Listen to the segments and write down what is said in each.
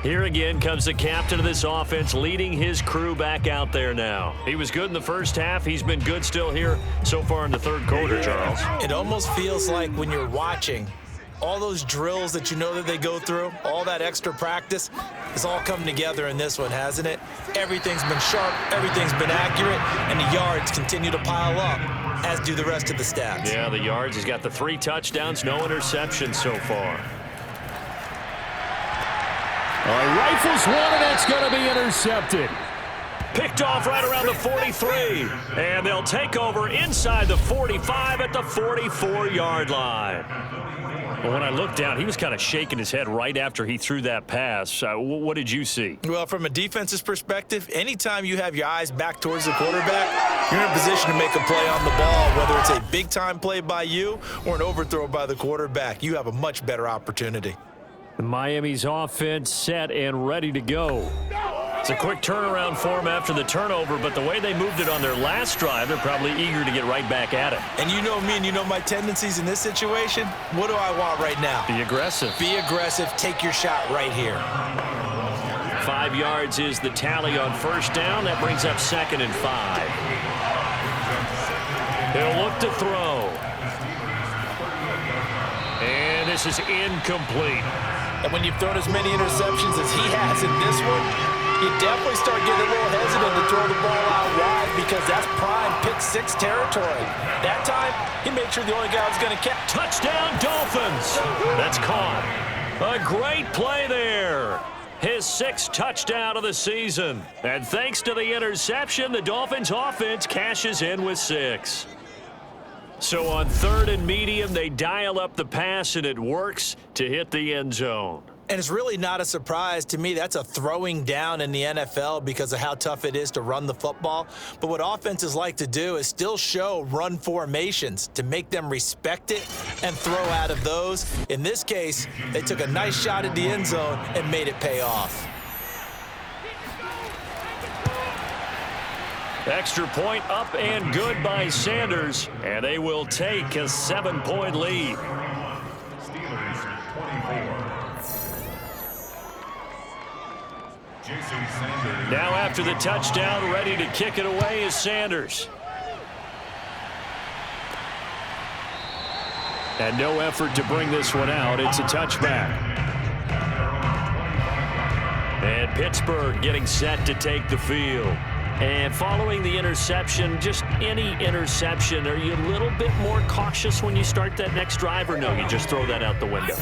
Here again comes the captain of this offense, leading his crew back out there now. He was good in the first half. He's been good still here so far in the third quarter, Charles. It almost feels like when you're watching, all those drills that you know that they go through, all that extra practice, it's all come together in this one, hasn't it? Everything's been sharp, everything's been accurate, and the yards continue to pile up, as do the rest of the stats. Yeah, the yards. He's got the 3 touchdowns, no interceptions so far. Rifles one, and it's going to be intercepted. Picked off right around the 43. And they'll take over inside the 45 at the 44-yard line. Well, when I looked down, he was kind of shaking his head right after he threw that pass. What did you see? Well, from a defense's perspective, anytime you have your eyes back towards the quarterback, you're in a position to make a play on the ball, whether it's a big-time play by you or an overthrow by the quarterback. You have a much better opportunity. Miami's offense set and ready to go. It's a quick turnaround for them after the turnover, but the way they moved it on their last drive, they're probably eager to get right back at it. And you know me and you know my tendencies in this situation. What do I want right now? Be aggressive. Be aggressive. Take your shot right here. 5 yards is the tally on first down. That brings up 2nd and 5. He'll look to throw. And this is incomplete. And when you've thrown as many interceptions as he has in this one, you definitely start getting a little hesitant to throw the ball out wide because that's prime pick 6 territory. That time, he made sure the only guy was going to catch. Touchdown, Dolphins. That's caught. A great play there. His 6th touchdown of the season. And thanks to the interception, the Dolphins offense cashes in with 6. So on 3rd and medium, they dial up the pass, and it works to hit the end zone. And it's really not a surprise to me. That's a throwing down in the NFL because of how tough it is to run the football. But what offenses like to do is still show run formations to make them respect it and throw out of those. In this case, they took a nice shot at the end zone and made it pay off. Extra point up and good by Sanders, and they will take a 7-point lead. Now after the touchdown, ready to kick it away is Sanders. And no effort to bring this one out. It's a touchback. And Pittsburgh getting set to take the field. And following the interception, just any interception, are you a little bit more cautious when you start that next drive, or no, you just throw that out the window?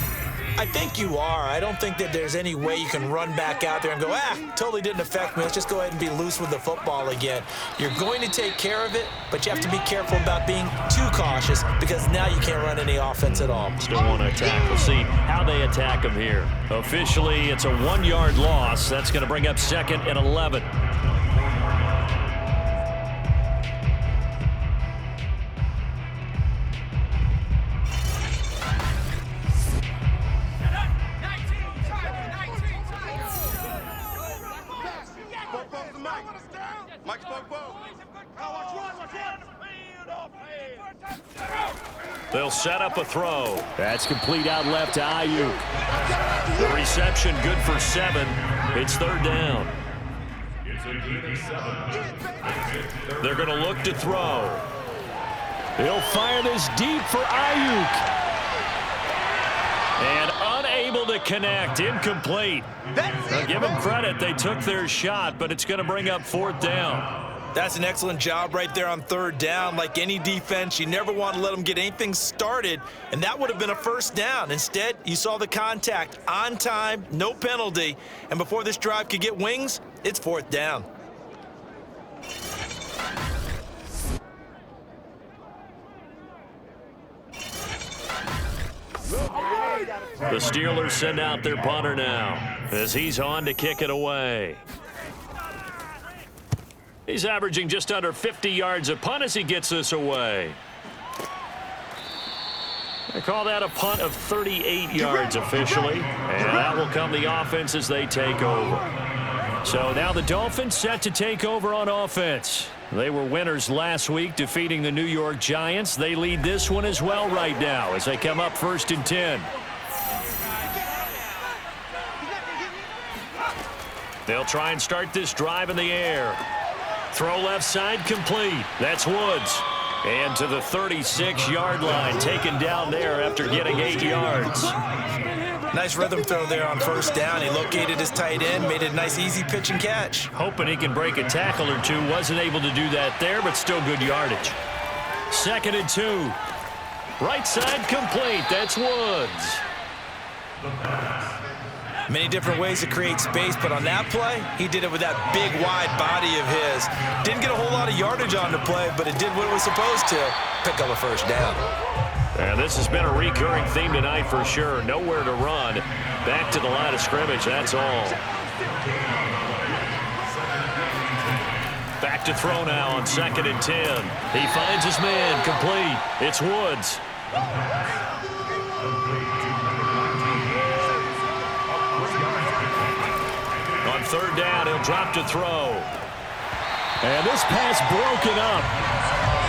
I think you are. I don't think that there's any way you can run back out there and go, totally didn't affect me. Let's just go ahead and be loose with the football again. You're going to take care of it, but you have to be careful about being too cautious because now you can't run any offense at all. Still want to attack. We'll see how they attack them here. Officially, it's a 1-yard loss. That's going to bring up 2nd and 11. They'll set up a throw. That's complete out left to Ayuk. The reception good for 7. It's 3rd down. They're going to look to throw. He'll fire this deep for Ayuk. And unable to connect. Incomplete. Now give them credit. They took their shot, but it's going to bring up 4th down. That's an excellent job right there on 3rd down. Like any defense, you never want to let them get anything started, and that would have been a 1st down. Instead, you saw the contact on time, no penalty, and before this drive could get wings, it's 4th down. The Steelers send out their punter now as he's on to kick it away. He's averaging just under 50 yards a punt as he gets this away. They call that a punt of 38 yards officially, and that will come the offense as they take over. So now the Dolphins set to take over on offense. They were winners last week, defeating the New York Giants. They lead this one as well right now as they come up 1st and 10. They'll try and start this drive in the air. Throw left side complete. That's Woods. And to the 36-yard line, taken down there after getting 8 yards. Nice rhythm throw there on first down. He located his tight end, made it a nice easy pitch and catch. Hoping he can break a tackle or two. Wasn't able to do that there, but still good yardage. 2nd and 2. Right side complete. That's Woods. Many different ways to create space, but on that play, he did it with that big, wide body of his. Didn't get a whole lot of yardage on the play, but it did what it was supposed to. Pick up a first down. And this has been a recurring theme tonight for sure. Nowhere to run. Back to the line of scrimmage, that's all. Back to throw now on 2nd and 10. He finds his man, complete. It's Woods. On 3rd down, he'll drop to throw. And this pass broken up.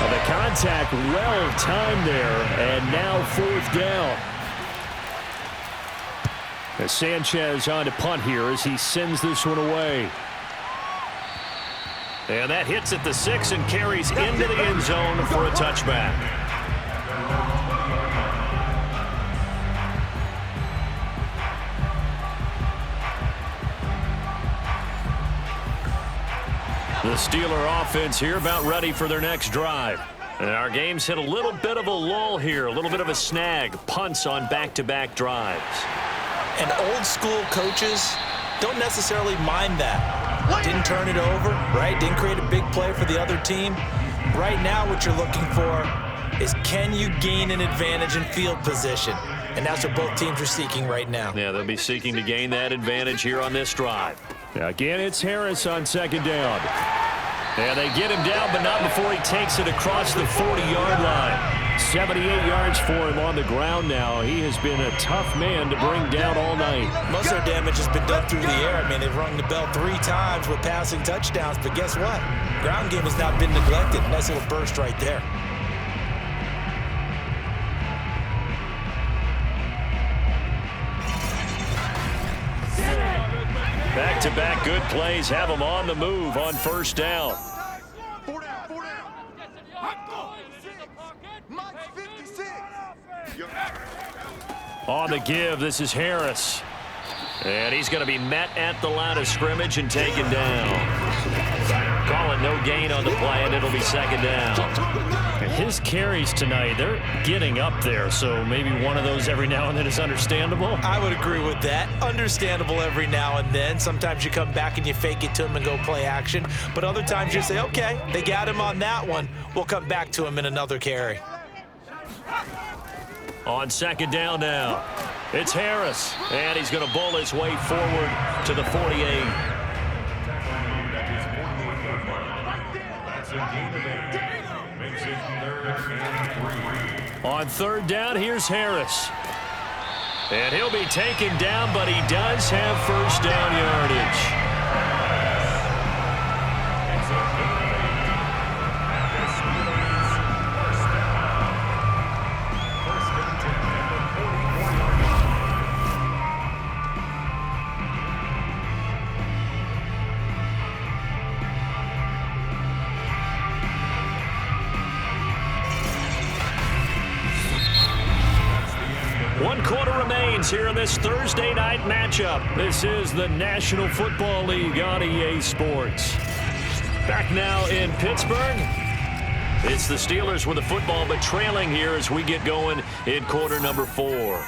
The contact well timed there, and now 4th down. As Sanchez on to punt here as he sends this one away. And that hits at the 6 and carries into the end zone for a touchback. The Steeler offense here about ready for their next drive. And our game's hit a little bit of a lull here, a little bit of a snag. Punts on back-to-back drives. And old school coaches don't necessarily mind that. Didn't turn it over, right? Didn't create a big play for the other team. Right now what you're looking for is, can you gain an advantage in field position? And that's what both teams are seeking right now. Yeah, they'll be seeking to gain that advantage here on this drive. Again, it's Harris on 2nd down. And they get him down, but not before he takes it across the 40-yard line. 78 yards for him on the ground now. He has been a tough man to bring down all night. Most of their damage has been done through the air. I mean, they've rung the bell 3 times with passing touchdowns, but guess what? Ground game has not been neglected. Nice little burst right there. Back-to-back good plays have them on the move on 1st down. On the give, this is Harris. And he's going to be met at the line of scrimmage and taken down. Calling no gain on the play, and it'll be 2nd down. His carries tonight, they're getting up there, so maybe one of those every now and then is understandable. I would agree with that. Understandable every now and then. Sometimes you come back and you fake it to him and go play action. But other times you say, okay, they got him on that one. We'll come back to him in another carry. On 2nd down now, it's Harris, and he's going to bull his way forward to the 48. On 3rd down, here's Harris. And he'll be taken down, but he does have 1st down yardage. One quarter remains here in this Thursday night matchup. This is the National Football League on EA Sports. Back now in Pittsburgh. It's the Steelers with the football, but trailing here as we get going in quarter number 4.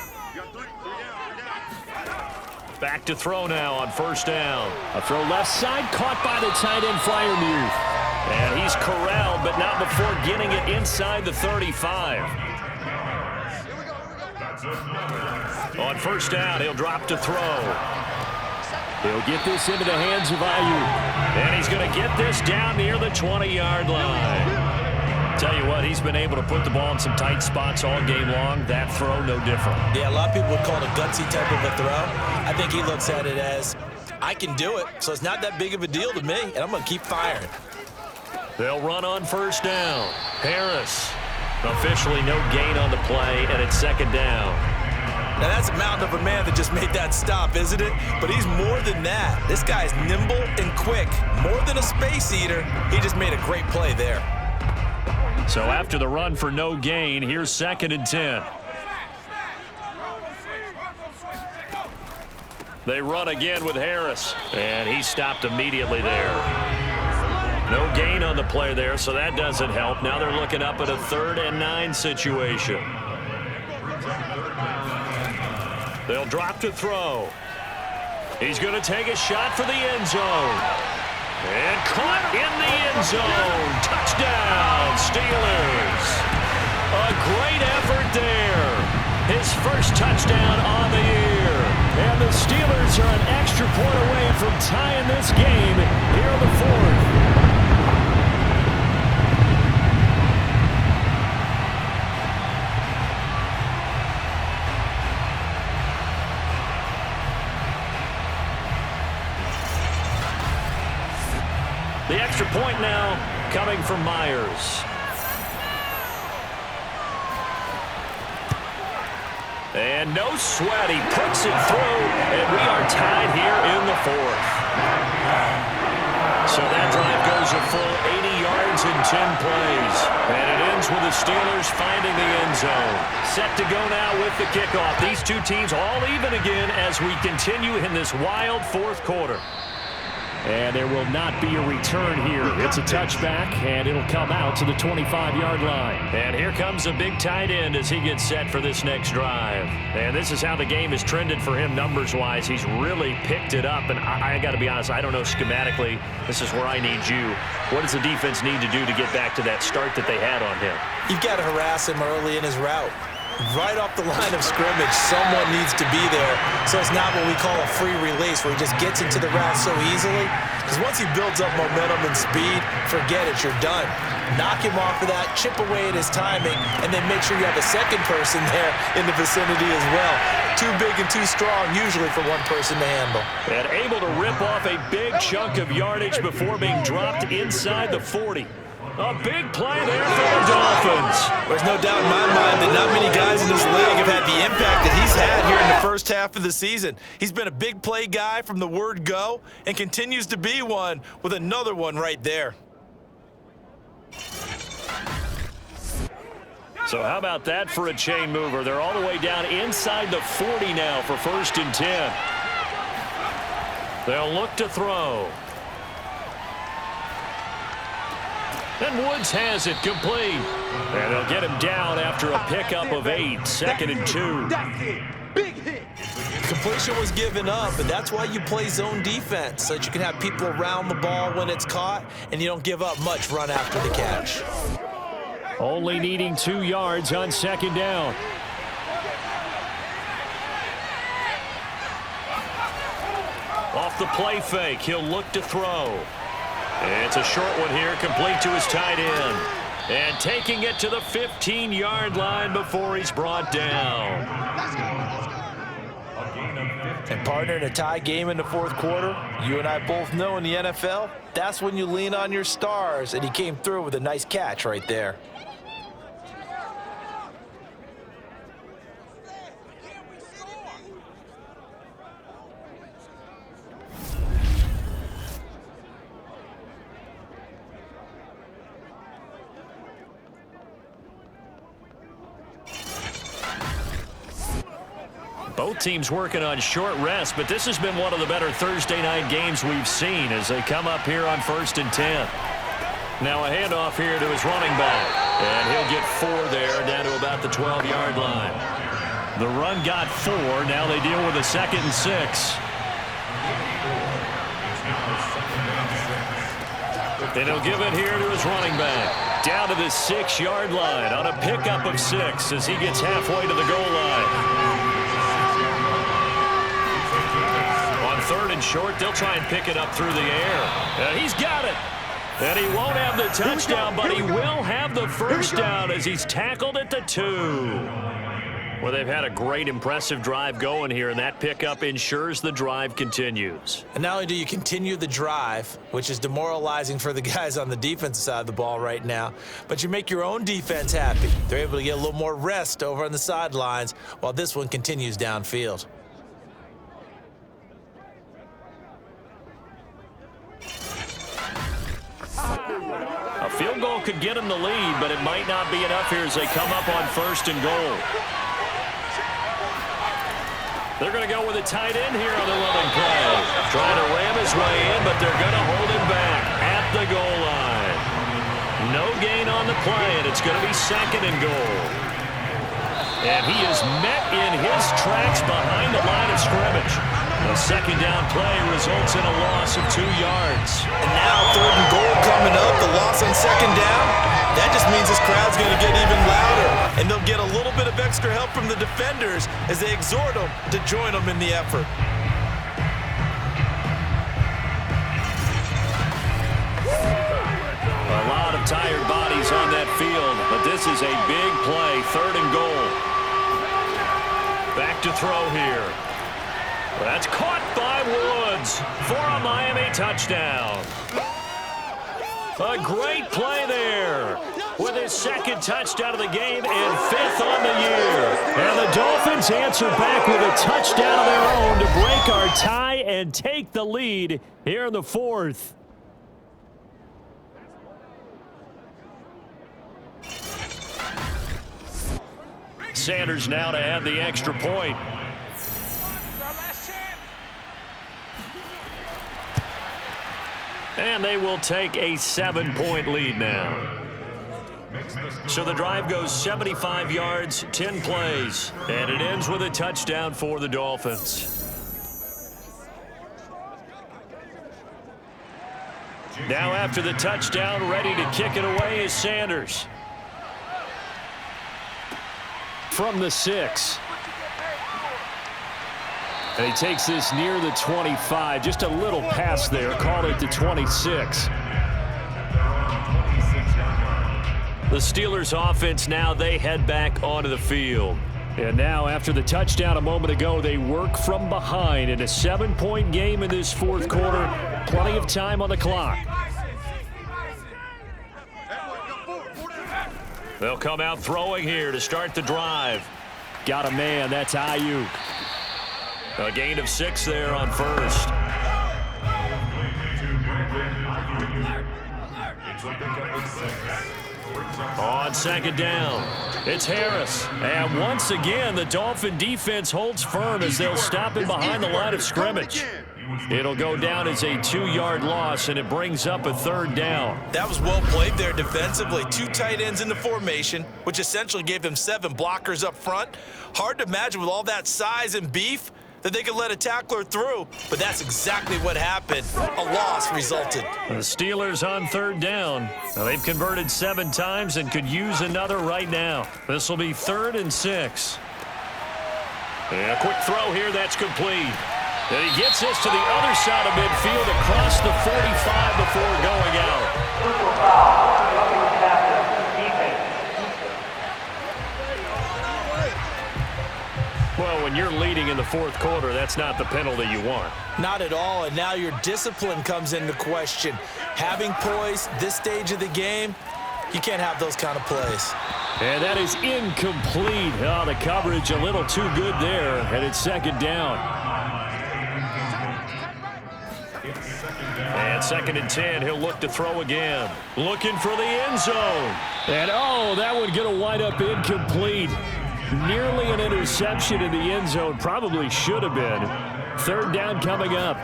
Back to throw now on 1st down. A throw left side, caught by the tight end Freiermuth. And he's corralled, but not before getting it inside the 35. On 1st down, he'll drop to throw. He'll get this into the hands of Ayuk. And he's going to get this down near the 20-yard line. Tell you what, he's been able to put the ball in some tight spots all game long. That throw, no different. Yeah, a lot of people would call it a gutsy type of a throw. I think he looks at it as, I can do it, so it's not that big of a deal to me, and I'm going to keep firing. They'll run on 1st down. Harris. Officially no gain on the play, and it's 2nd down. Now, that's a mountain of a man that just made that stop, isn't it? But he's more than that. This guy's nimble and quick. More than a space eater, he just made a great play there. So after the run for no gain, here's 2nd and 10. They run again with Harris, and he stopped immediately there. No gain on the play there, so that doesn't help. Now they're looking up at a 3rd and 9 situation. They'll drop to throw. He's going to take a shot for the end zone. And caught in the end zone. Touchdown, Steelers. A great effort there. His first touchdown on the year. And the Steelers are an extra point away from tying this game here in the 4th. The extra point now coming from Myers. And no sweat, he puts it through, and we are tied here in the 4th. So that drive goes a full 80 yards in 10 plays. And it ends with the Steelers finding the end zone. Set to go now with the kickoff. These two teams all even again as we continue in this wild 4th quarter. And there will not be a return here. It's a touchback, and it'll come out to the 25-yard line. And here comes a big tight end as he gets set for this next drive. And this is how the game has trended for him numbers-wise. He's really picked it up. And I got to be honest, I don't know schematically. This is where I need you. What does the defense need to do to get back to that start that they had on him? You've got to harass him early in his route. Right off the line of scrimmage, someone needs to be there. So it's not what we call a free release where he just gets into the route so easily. Because once he builds up momentum and speed, forget it, you're done. Knock him off of that, chip away at his timing, and then make sure you have a second person there in the vicinity as well. Too big and too strong usually for one person to handle. And able to rip off a big chunk of yardage before being dropped inside the 40. A big play there for the Dolphins. There's no doubt in my mind that not many guys in this league have had the impact that he's had here in the first half of the season. He's been a big play guy from the word go and continues to be one with another one right there. So how about that for a chain mover? They're all the way down inside the 40 now for 1st and 10. They'll look to throw. And Woods has it complete. And they'll get him down after a pickup of 8. 2nd and 2. Completion was given up, but that's why you play zone defense, so that you can have people around the ball when it's caught, and you don't give up much run after the catch. Only needing 2 yards on 2nd down. Off the play fake, he'll look to throw. It's a short one here, complete to his tight end. And taking it to the 15-yard line before he's brought down. And partner, in a tie game in the 4th quarter, you and I both know in the NFL, that's when you lean on your stars, and he came through with a nice catch right there. Both teams working on short rest, but this has been one of the better Thursday night games we've seen as they come up here on 1st and 10. Now a handoff here to his running back, and he'll get 4 there down to about the 12-yard line. The run got 4. Now they deal with a 2nd and 6. And he'll give it here to his running back. Down to the 6-yard line on a pickup of 6 as he gets halfway to the goal line. 3rd and short, they'll try and pick it up through the air. And he's got it. And he won't have the touchdown, but he will have the first down as he's tackled at the 2. Well, they've had a great, impressive drive going here, and that pickup ensures the drive continues. And not only do you continue the drive, which is demoralizing for the guys on the defensive side of the ball right now, but you make your own defense happy. They're able to get a little more rest over on the sidelines while this one continues downfield. A field goal could get them the lead, but it might not be enough here as they come up on 1st and goal. They're going to go with a tight end here on the running play. Trying to ram his way in, but they're going to hold him back at the goal line. No gain on the play, and it's going to be 2nd and goal. And he is met in his tracks behind the line of scrimmage. The 2nd down play results in a loss of 2 yards. And now 3rd and goal coming up. The loss on 2nd down. That just means this crowd's going to get even louder. And they'll get a little bit of extra help from the defenders as they exhort them to join them in the effort. A lot of tired bodies on that field, but this is a big play. 3rd and goal. Back to throw here. That's caught by Woods for a Miami touchdown. A great play there with his 2nd touchdown of the game and 5th on the year. And the Dolphins answer back with a touchdown of their own to break our tie and take the lead here in the 4th. Sanders now to add the extra point. And they will take a 7-point lead now. So the drive goes 75 yards, 10 plays, and it ends with a touchdown for the Dolphins. Now after the touchdown, ready to kick it away is Sanders. From the 6. And he takes this near the 25. Just a little pass there. Call it the 26. The Steelers offense now, they head back onto the field. And now after the touchdown a moment ago, they work from behind in a 7-point game in this 4th quarter. Plenty of time on the clock. They'll come out throwing here to start the drive. Got a man. That's Ayuk. A gain of 6 there on 1st. On 2nd down, it's Harris. And once again, the Dolphin defense holds firm as they'll stop him behind the line of scrimmage. It'll go down as a 2-yard loss, and it brings up a 3rd down. That was well played there defensively. 2 tight ends in the formation, which essentially gave them 7 blockers up front. Hard to imagine with all that size and beef that they could let a tackler through, but that's exactly what happened. A loss resulted. The Steelers on 3rd down. Now they've converted 7 times and could use another right now. This will be 3rd and 6. And a quick throw here, that's complete. And he gets this to the other side of midfield across the 45 before going out. Well, when you're leading in the 4th quarter, that's not the penalty you want. Not at all, and now your discipline comes into question. Having poise this stage of the game, you can't have those kind of plays. And that is incomplete. Oh, the coverage a little too good there, and it's 2nd down. And 2nd and 10, he'll look to throw again. Looking for the end zone. And, oh, that one going to wind up incomplete. Nearly an interception in the end zone. Probably should have been. 3rd down coming up.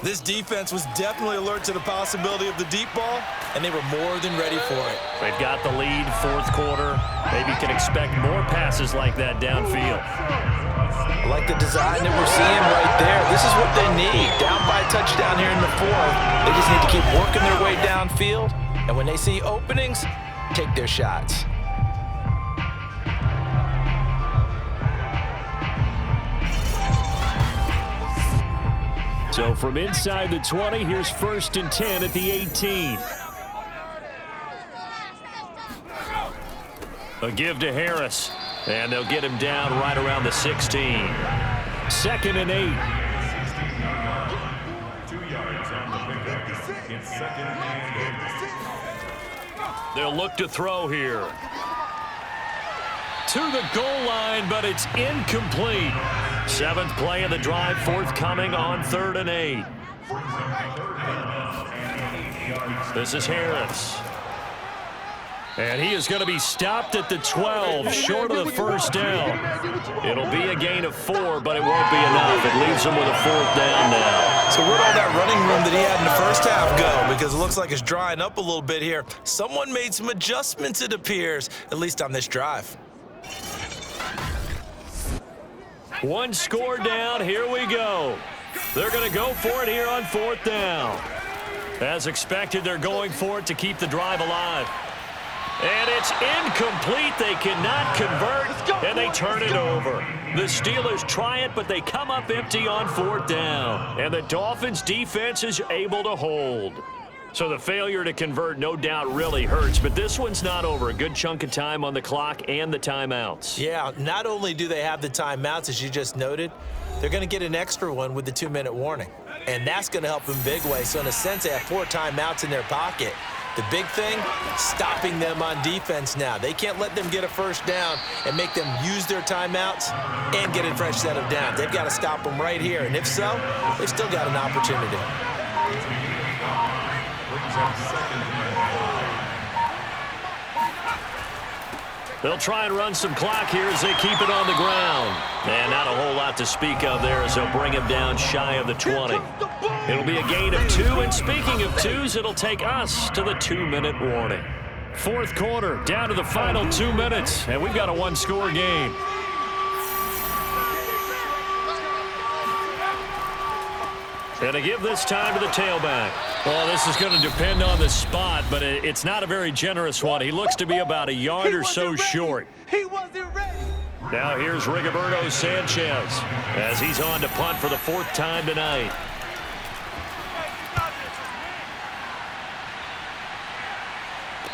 This defense was definitely alert to the possibility of the deep ball, and they were more than ready for it. They've got the lead, 4th quarter. Maybe can expect more passes like that downfield. I like the design that we're seeing right there. This is what they need. Down by a touchdown here in the 4th. They just need to keep working their way downfield, and when they see openings, take their shots. So from inside the 20, here's 1st and 10 at the 18. A give to Harris. And they'll get him down right around the 16. 2nd and 8. 2 yards on the pickup. It's 2nd and 8. They'll look to throw here. To the goal line, but it's incomplete. 7th play of the drive forthcoming on 3rd and 8. This is Harris. And he is going to be stopped at the 12, short of the first down. It'll be a gain of 4, but it won't be enough. It leaves him with a 4th down now. So where'd all that running room that he had in the first half go? Because it looks like it's drying up a little bit here. Someone made some adjustments, it appears, at least on this drive. 1 score down. Here we go. They're going to go for it here on 4th down. As expected, they're going for it to keep the drive alive. And it's incomplete. They cannot convert, and they turn it over. The Steelers try it, but they come up empty on 4th down. And the Dolphins' defense is able to hold. So the failure to convert no doubt really hurts, but this one's not over. A good chunk of time on the clock and the timeouts. Yeah, not only do they have the timeouts, as you just noted, they're going to get an extra one with the 2-minute warning. And that's going to help them big way. So in a sense, they have 4 timeouts in their pocket. The big thing, stopping them on defense now. They can't let them get a first down and make them use their timeouts and get a fresh set of downs. They've got to stop them right here. And if so, they've still got an opportunity. They'll try and run some clock here as they keep it on the ground. And not a whole lot to speak of there as they'll bring him down shy of the 20. It'll be a gain of 2, and speaking of 2s, it'll take us to the 2-minute warning. 4th quarter, down to the final 2 minutes, and we've got a 1-score game. And to give this time to the tailback. Well, this is going to depend on the spot, but it's not a very generous one. He looks to be about a yard or so short. He wasn't ready. Now here's Rigoberto Sanchez as he's on to punt for the 4th time tonight.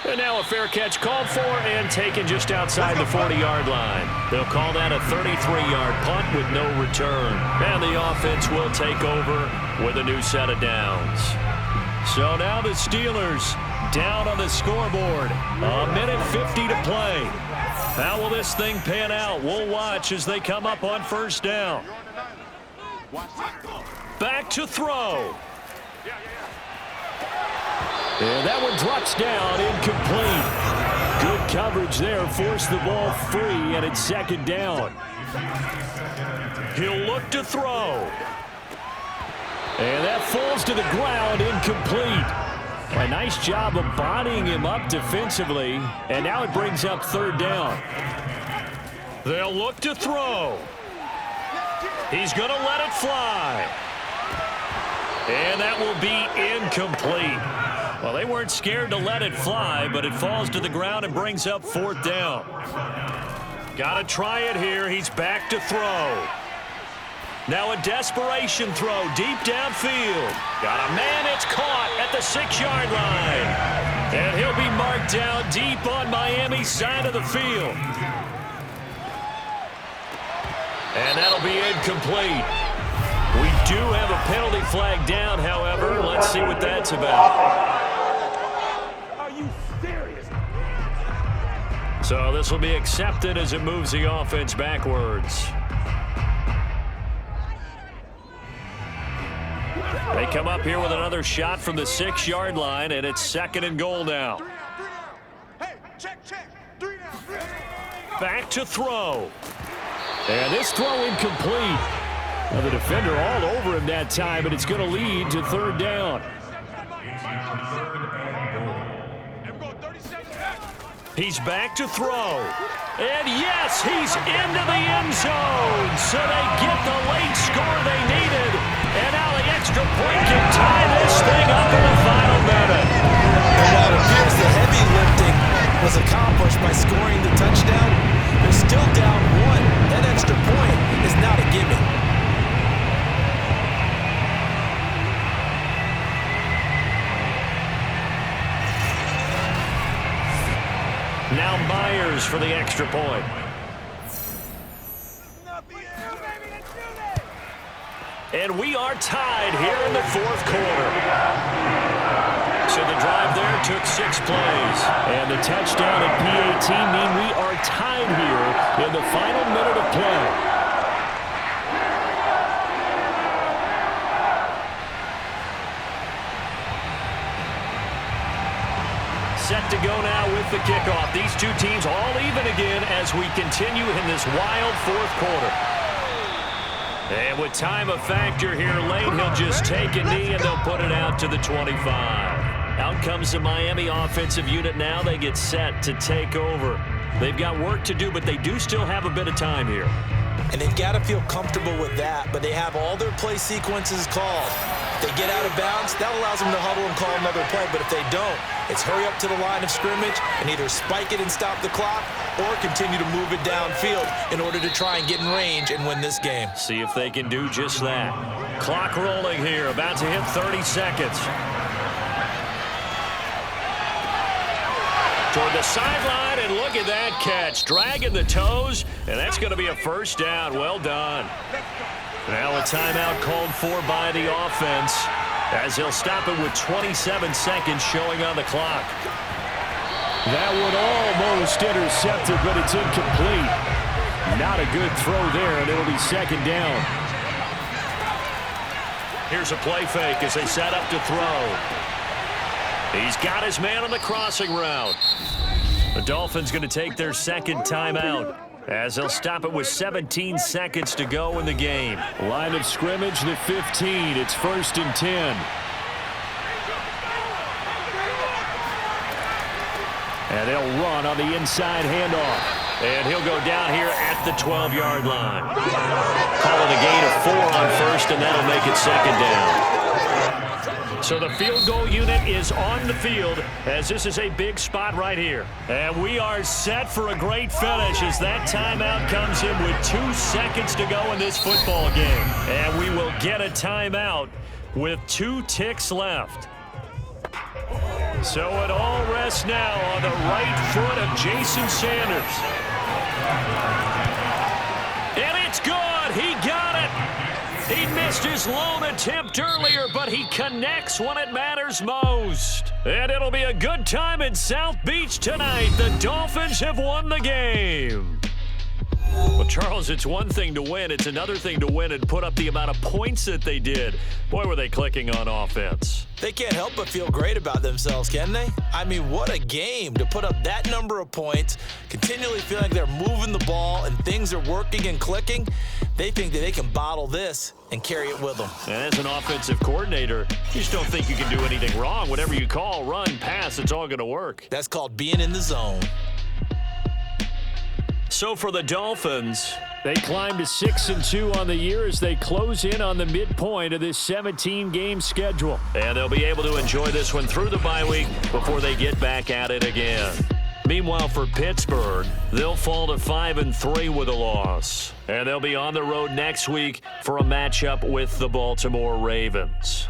And now a fair catch called for and taken just outside the 40-yard line. They'll call that a 33-yard punt with no return. And the offense will take over with a new set of downs. So now the Steelers down on the scoreboard. 1:50 to play. How will this thing pan out? We'll watch as they come up on 1st down. Back to throw. And that one drops down, incomplete. Good coverage there, forced the ball free, and it's 2nd down. He'll look to throw. And that falls to the ground, incomplete. A nice job of bodying him up defensively, and now it brings up 3rd down. They'll look to throw. He's going to let it fly. And that will be incomplete. Well, they weren't scared to let it fly, but it falls to the ground and brings up 4th down. Got to try it here. He's back to throw. Now a desperation throw deep downfield. Got a man. It's caught at the 6-yard line. And he'll be marked down deep on Miami's side of the field. And that'll be incomplete. We do have a penalty flag down, however. Let's see what that's about. So this will be accepted as it moves the offense backwards. They come up here with another shot from the 6-yard line, and it's 2nd and goal now. Back to throw. And this throw incomplete. Now the defender all over him that time, but it's going to lead to 3rd down. He's back to throw. And yes, he's into the end zone. So they get the late score they needed. And now the extra point can tie this thing up in the final minute. And while it appears the heavy lifting was accomplished by scoring the touchdown, they're still down 1. That extra point is not a gimme. Now Myers for the extra point. And we are tied here in the fourth quarter. So the drive there took 6 plays. And the touchdown at PAT mean we are tied here in the final minute of play. Set to go now with the kickoff. These two teams all even again as we continue in this wild fourth quarter. And with time a factor here late, he'll just take a knee and they'll put it out to the 25. Out comes the Miami offensive unit now. They get set to take over. They've got work to do, but they do still have a bit of time here. And they've got to feel comfortable with that, but they have all their play sequences called. If they get out of bounds, that allows them to huddle and call another play, but if they don't, it's hurry up to the line of scrimmage and either spike it and stop the clock or continue to move it downfield in order to try and get in range and win this game. See if they can do just that. Clock rolling here, about to hit 30 seconds. Toward the sideline, and look at that catch. Dragging the toes, and that's going to be a first down. Well done. Now a timeout called for by the offense as he'll stop it with 27 seconds showing on the clock. That one almost intercepted, but it's incomplete. Not a good throw there, and it'll be second down. Here's a play fake as they set up to throw. He's got his man on the crossing route. The Dolphins going to take their second timeout as they'll stop it with 17 seconds to go in the game. Line of scrimmage, the 15. It's 1st and 10. And they'll run on the inside handoff. And he'll go down here at the 12-yard line. Call it a gain of 4 on first, and that'll make it second down. So the field goal unit is on the field as this is a big spot right here. And we are set for a great finish as that timeout comes in with 2 seconds to go in this football game. And we will get a timeout with 2 ticks left. So it all rests now on the right foot of Jason Sanders. And it's good. He got it. He missed his lone attempt earlier, but he connects when it matters most. And it'll be a good time in South Beach tonight. The Dolphins have won the game. Well, Charles, it's one thing to win. It's another thing to win and put up the amount of points that they did. Boy, were they clicking on offense. They can't help but feel great about themselves, can they? I mean, what a game to put up that number of points, continually feeling like they're moving the ball and things are working and clicking. They think that they can bottle this and carry it with them. And as an offensive coordinator, you just don't think you can do anything wrong. Whatever you call, run, pass, it's all going to work. That's called being in the zone. So for the Dolphins, they climb to 6-2 on the year as they close in on the midpoint of this 17-game schedule. And they'll be able to enjoy this one through the bye week before they get back at it again. Meanwhile, for Pittsburgh, they'll fall to 5-3 with a loss. And they'll be on the road next week for a matchup with the Baltimore Ravens.